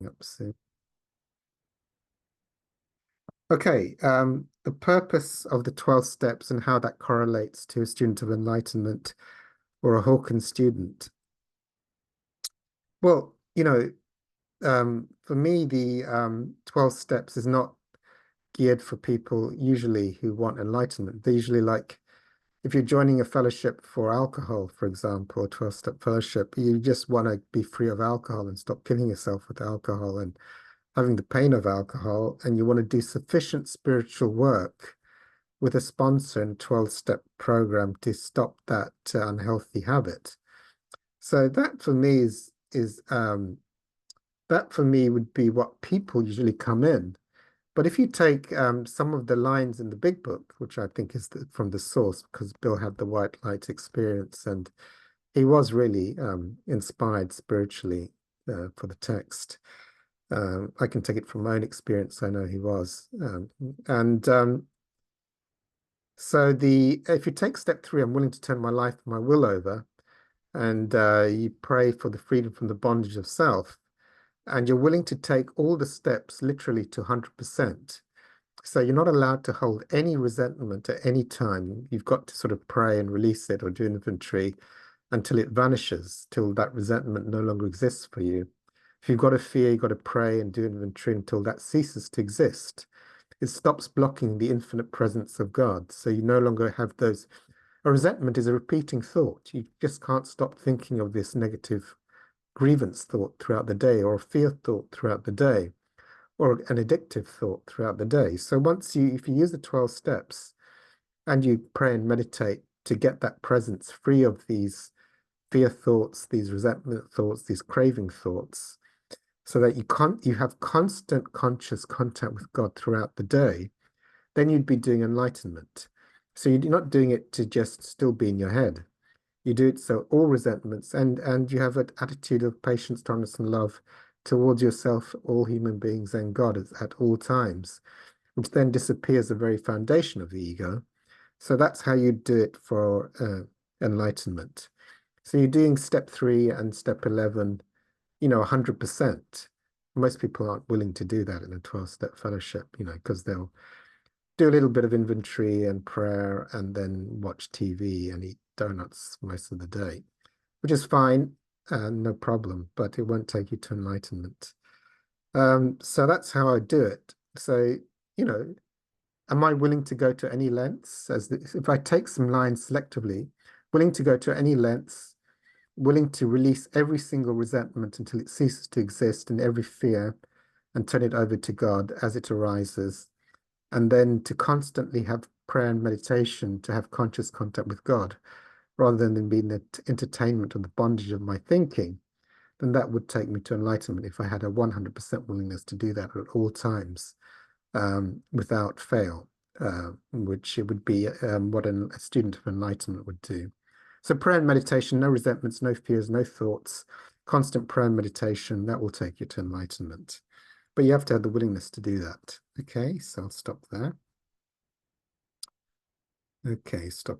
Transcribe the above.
up soon. Okay, the purpose of the 12 steps and how that correlates to a student of enlightenment or a Hawkins student. Well, for me, the 12 steps is not geared for people usually who want enlightenment. They usually like, if you're joining a fellowship for alcohol, for example, a 12-step fellowship, you just want to be free of alcohol and stop killing yourself with alcohol and having the pain of alcohol, and you want to do sufficient spiritual work with a sponsor and 12-step program to stop that unhealthy habit. So that for me is that for me would be what people usually come in. But if you take some of the lines in the big book, which I think is from the source, because Bill had the white light experience and he was really inspired spiritually for the text. I can take it from my own experience. I know he was. So if you take step 3, I'm willing to turn my life and my will over, and you pray for the freedom from the bondage of self, and you're willing to take all the steps literally to 100%. So you're not allowed to hold any resentment at any time. You've got to sort of pray and release it or do inventory until it vanishes, till that resentment no longer exists for you. If you've got a fear, you've got to pray and do inventory until that ceases to exist. It stops blocking the infinite presence of God. So you no longer have those. A resentment is a repeating thought. You just can't stop thinking of this negative grievance thought throughout the day, or a fear thought throughout the day, or an addictive thought throughout the day. So if you use the 12 steps and you pray and meditate to get that presence free of these fear thoughts, these resentment thoughts, these craving thoughts, so that you have constant conscious contact with God throughout the day, then you'd be doing enlightenment. So you're not doing it to just still be in your head. You do it so all resentments and you have an attitude of patience, tolerance, and love towards yourself, all human beings, and God at all times, which then disappears the very foundation of the ego. So that's how you do it for enlightenment. So you're doing step 3 and step 11, 100%. Most people aren't willing to do that in a 12-step fellowship, because they'll do a little bit of inventory and prayer and then watch TV and eat donuts most of the day, which is fine, no problem, but it won't take you to enlightenment. So that's how I do it. So, am I willing to go to any lengths? If I take some lines selectively, willing to go to any lengths, willing to release every single resentment until it ceases to exist, and every fear, and turn it over to God as it arises, and then to constantly have prayer and meditation to have conscious contact with God, rather than being the entertainment or the bondage of my thinking, then that would take me to enlightenment if I had a 100% willingness to do that at all times, without fail, which it would be what a student of enlightenment would do. So prayer and meditation, no resentments, no fears, no thoughts, constant prayer and meditation, that will take you to enlightenment. But you have to have the willingness to do that. Okay, so I'll stop there. Okay, stop.